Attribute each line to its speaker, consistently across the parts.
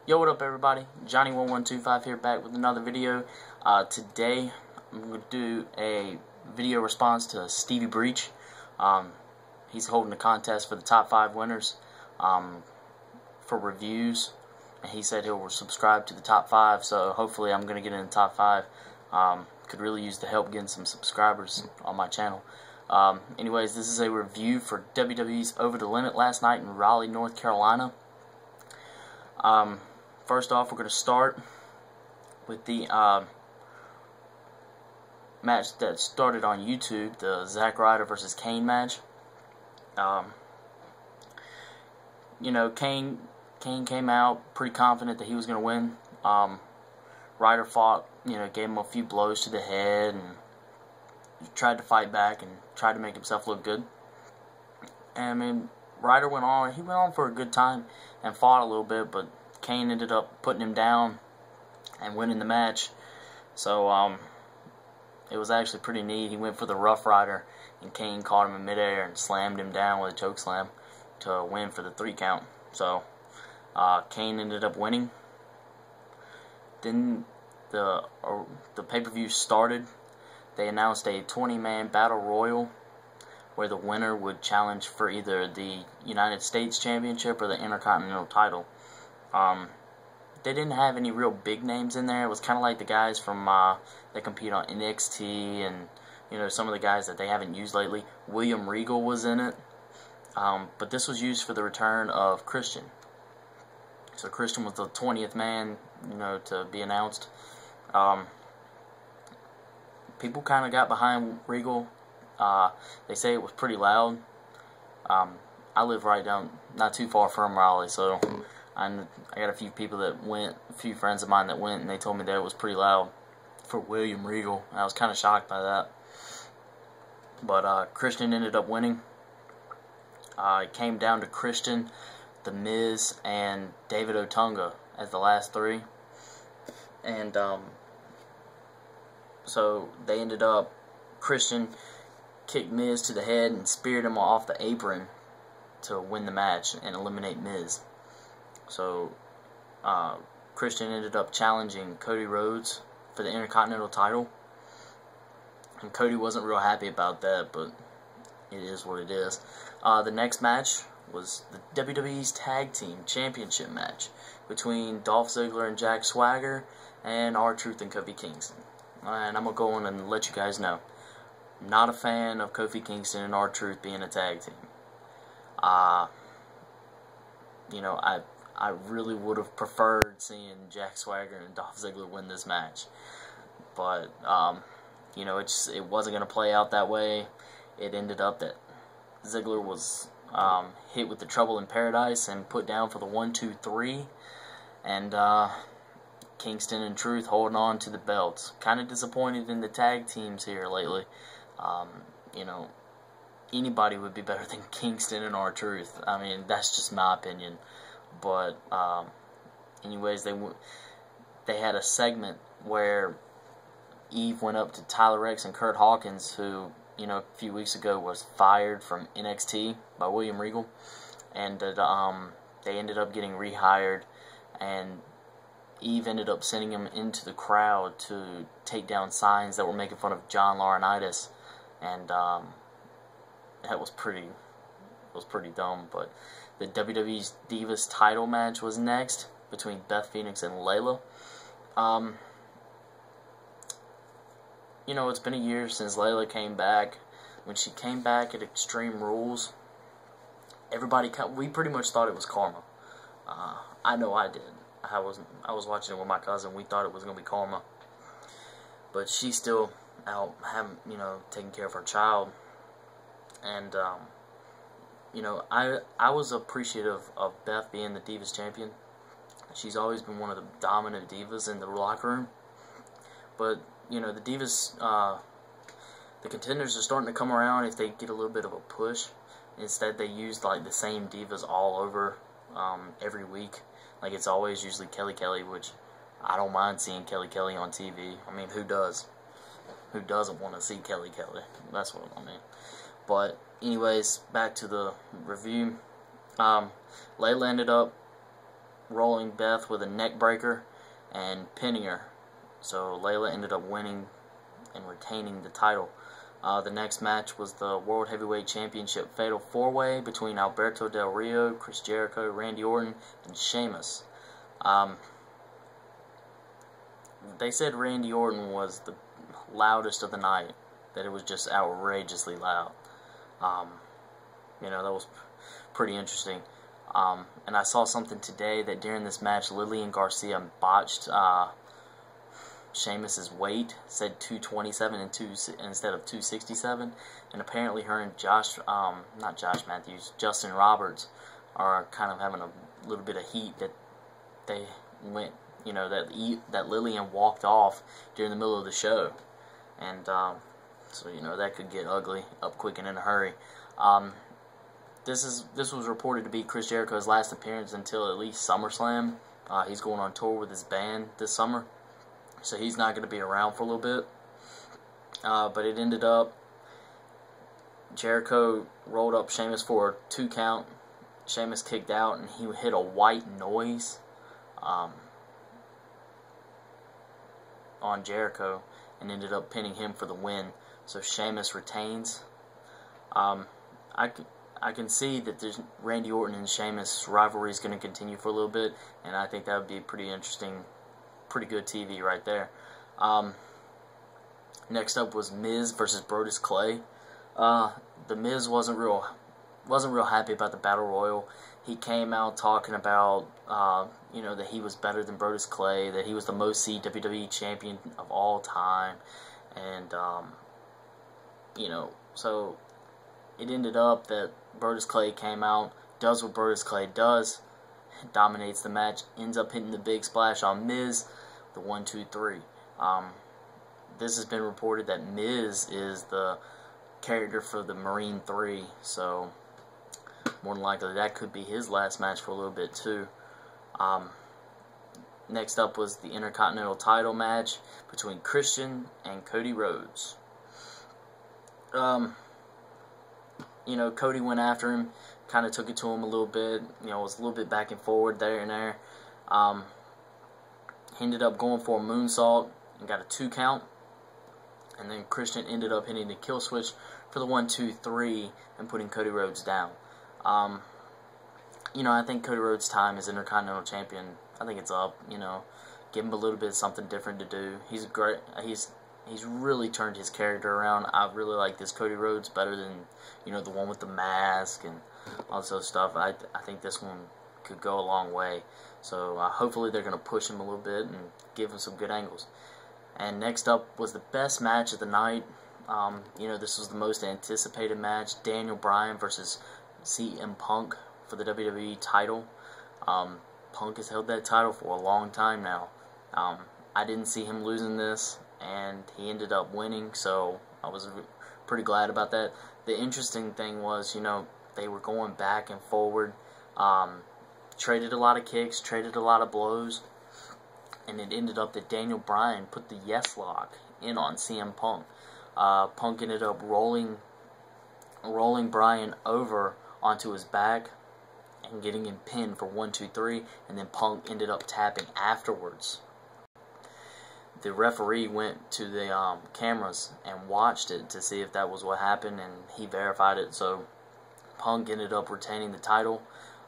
Speaker 1: Yo, what up everybody? Johnny1125 here, back with another video. Today I'm going to do a video response to Stevie Breach. He's holding a contest for the top 5 winners for reviews, and he said he'll subscribe to the top 5, so hopefully I'm going to get in the top 5. Could really use the help getting some subscribers on my channel. Anyways, this is a review for WWE's Over the Limit last night in Raleigh, North Carolina. First off, we're going to start with the match that started on YouTube, the Zack Ryder versus Kane match. Kane came out pretty confident that he was going to win. Ryder fought, gave him a few blows to the head and tried to fight back and tried to make himself look good. And I mean, Ryder went on for a good time and fought a little bit, but Kane ended up putting him down and winning the match. So it was actually pretty neat. He went for the Rough Rider, and Kane caught him in midair and slammed him down with a choke slam to win for the 3 count. So Kane ended up winning. Then the pay-per-view started. They announced a 20-man battle royal where the winner would challenge for either the United States Championship or the Intercontinental title. They didn't have any real big names in there. It was kind of like the guys from that compete on NXT and some of the guys that they haven't used lately. William Regal was in it, but this was used for the return of Christian. So Christian was the 20th man, to be announced. People kind of got behind Regal. They say it was pretty loud. I live right down, not too far from Raleigh, so I got a few people that went, a few friends of mine that went, and they told me that it was pretty loud for William Regal. And I was kind of shocked by that. But Christian ended up winning. It came down to Christian, The Miz, and David Otunga as the last 3. And so they ended up, Christian kicked Miz to the head and speared him off the apron to win the match and eliminate Miz. So Christian ended up challenging Cody Rhodes for the Intercontinental title, and Cody wasn't real happy about that, but it is what it is. The next match was the WWE's Tag Team Championship match between Dolph Ziggler and Jack Swagger and R-Truth and Kofi Kingston. And I'm going to go on and let you guys know, I'm not a fan of Kofi Kingston and R-Truth being a tag team. I really would have preferred seeing Jack Swagger and Dolph Ziggler win this match. But, it wasn't going to play out that way. It ended up that Ziggler was hit with the Trouble in Paradise and put down for the 1-2-3. And Kingston and Truth holding on to the belts. Kind of disappointed in the tag teams here lately. Anybody would be better than Kingston and R-Truth. I mean, that's just my opinion. But anyways, they had a segment where Eve went up to Tyler Rex and Kurt Hawkins, who a few weeks ago was fired from NXT by William Regal, and that they ended up getting rehired, and Eve ended up sending him into the crowd to take down signs that were making fun of John Laurinaitis, and that was pretty dumb. But the WWE's Divas title match was next between Beth Phoenix and Layla. It's been a year since Layla came back. When she came back at Extreme Rules, we pretty much thought it was karma. I know I did. I was watching it with my cousin. We thought it was going to be karma. But she's still out taking care of her child. And I was appreciative of Beth being the Divas champion. She's always been one of the dominant divas in the locker room. But the Divas, the contenders are starting to come around if they get a little bit of a push. Instead, they use like the same divas all over every week. Like, it's always usually Kelly Kelly, which I don't mind seeing Kelly Kelly on TV. I mean, who does? Who doesn't want to see Kelly Kelly? That's what I mean. But anyways, back to the review. Layla ended up rolling Beth with a neck breaker and pinning her. So Layla ended up winning and retaining the title. The next match was the World Heavyweight Championship Fatal 4-Way between Alberto Del Rio, Chris Jericho, Randy Orton, and Sheamus. They said Randy Orton was the loudest of the night, that it was just outrageously loud. That was pretty interesting. And I saw something today that during this match, Lillian Garcia botched Sheamus's weight, said 227 instead of 267, and apparently her and Justin Roberts are kind of having a little bit of heat that they went, that Lillian walked off during the middle of the show, and so that could get ugly up quick and in a hurry. This was reported to be Chris Jericho's last appearance until at least SummerSlam. He's going on tour with his band this summer, so he's not going to be around for a little bit. But it ended up Jericho rolled up Sheamus for a 2 count. Sheamus kicked out, and he hit a white noise on Jericho and ended up pinning him for the win. So Sheamus retains. I can see that there's Randy Orton and Sheamus rivalry is going to continue for a little bit, and I think that would be pretty interesting, pretty good TV right there. Next up was Miz versus Brodus Clay. The Miz wasn't real happy about the Battle Royal. He came out talking about that he was better than Brodus Clay, that he was the most seed WWE champion of all time, and so it ended up that Brodus Clay came out, does what Brodus Clay does, dominates the match, ends up hitting the big splash on Miz, the 1, 2, 3. This has been reported that Miz is the character for the Marine 3, so more than likely that could be his last match for a little bit too. Next up was the Intercontinental title match between Christian and Cody Rhodes. Cody went after him, kind of took it to him a little bit, was a little bit back and forward there and there. He ended up going for a moonsault and got a 2 count. And then Christian ended up hitting the kill switch for the 1, 2, 3 and putting Cody Rhodes down. I think Cody Rhodes' time as Intercontinental Champion, I think it's up. Give him a little bit of something different to do. He's great. He's really turned his character around. I really like this Cody Rhodes better than, the one with the mask and all this other stuff. I think this one could go a long way. So hopefully they're going to push him a little bit and give him some good angles. And next up was the best match of the night. This was the most anticipated match. Daniel Bryan versus CM Punk for the WWE title. Punk has held that title for a long time now. I didn't see him losing this, and he ended up winning, so I was pretty glad about that. The interesting thing was, they were going back and forward, traded a lot of kicks, traded a lot of blows, and it ended up that Daniel Bryan put the yes lock in on CM Punk. Punk ended up rolling Bryan over onto his back and getting him pinned for 1, 2, 3, and then Punk ended up tapping afterwards. The referee went to the cameras and watched it to see if that was what happened, and he verified it. So Punk ended up retaining the title.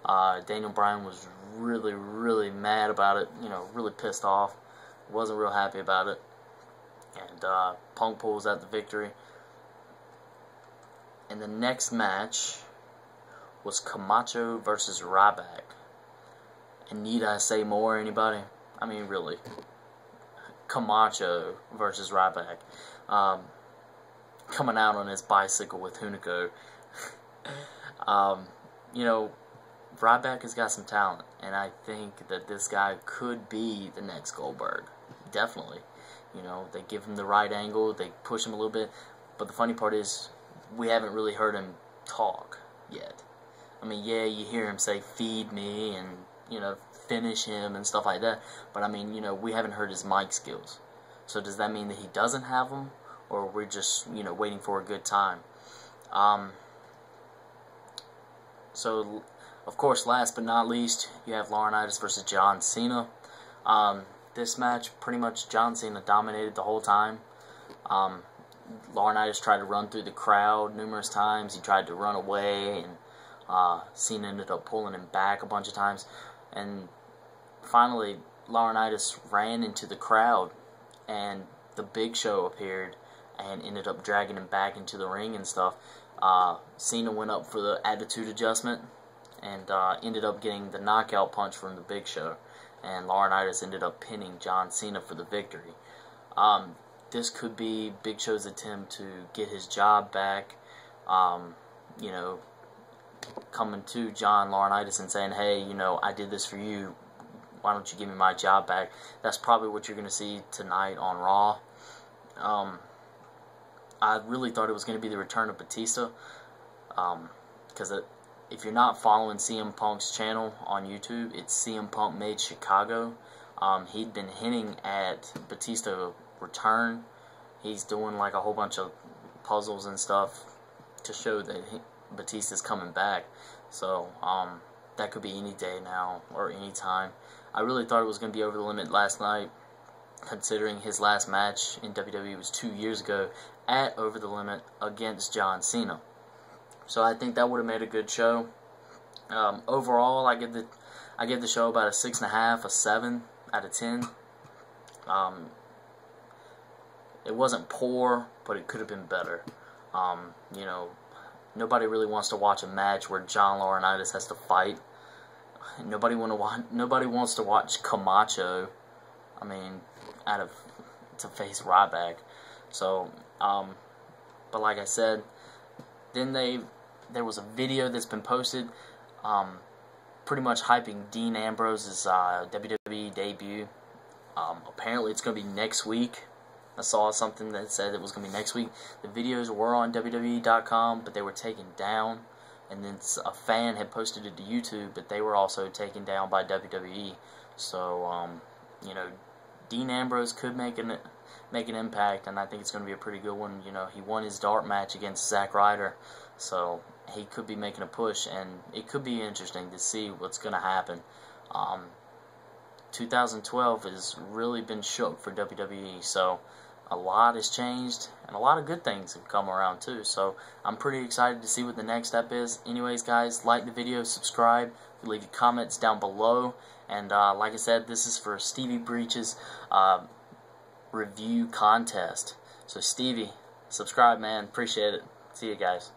Speaker 1: Daniel Bryan was really, really mad about it, really pissed off. Wasn't real happy about it. And Punk pulls out the victory. And the next match was Camacho versus Ryback. And need I say more, anybody? I mean, really. Camacho versus Ryback. Coming out on his bicycle with Hunico. Ryback has got some talent, and I think that this guy could be the next Goldberg. Definitely. They give him the right angle, they push him a little bit, but the funny part is, we haven't really heard him talk yet. I mean, yeah, you hear him say, feed me, and, finish him, and stuff like that, but I mean, we haven't heard his mic skills. So does that mean that he doesn't have them, or we're just, waiting for a good time? So Of course, last but not least, you have Laurinaitis versus John Cena. This match, pretty much John Cena dominated the whole time. Laurinaitis tried to run through the crowd numerous times. He tried to run away, and Cena ended up pulling him back a bunch of times. And finally, Laurinaitis ran into the crowd, and the Big Show appeared and ended up dragging him back into the ring and stuff. Cena went up for the attitude adjustment and ended up getting the knockout punch from the Big Show, and Laurinaitis ended up pinning John Cena for the victory. This could be Big Show's attempt to get his job back, you know, coming to John Laurinaitis and saying, hey, you know, I did this for you, why don't you give me my job back? That's probably what you're going to see tonight on Raw. I really thought it was going to be the return of Batista, because if you're not following CM Punk's channel on YouTube, it's CM Punk Made Chicago. He'd been hinting at Batista return. He's doing like a whole bunch of puzzles and stuff to show that Batista's coming back. So that could be any day now or any time. I really thought it was going to be Over the Limit last night, considering his last match in WWE was 2 years ago at Over the Limit against John Cena. So I think that would have made a good show. Overall, I give the show about a 6.5, a 7 out of 10. It wasn't poor, but it could have been better. You know, nobody really wants to watch a match where John Laurinaitis has to fight. Nobody wants to watch Camacho. I mean, to face Ryback. So, but like I said, then there was a video that's been posted, pretty much hyping Dean Ambrose's WWE debut. Apparently it's going to be next week. I saw something that said it was going to be next week. The videos were on WWE.com, but they were taken down. And then a fan had posted it to YouTube, but they were also taken down by WWE. So, you know, Dean Ambrose could make an impact, and I think it's going to be a pretty good one. You know, he won his dark match against Zack Ryder, so he could be making a push, and it could be interesting to see what's going to happen. 2012 has really been shook for WWE, so a lot has changed, and a lot of good things have come around too. So I'm pretty excited to see what the next step is. Anyways, guys, like the video, subscribe, leave your comments down below, and like I said, this is for Stevie Breach's review contest. So Stevie, subscribe, man. Appreciate it. See you guys.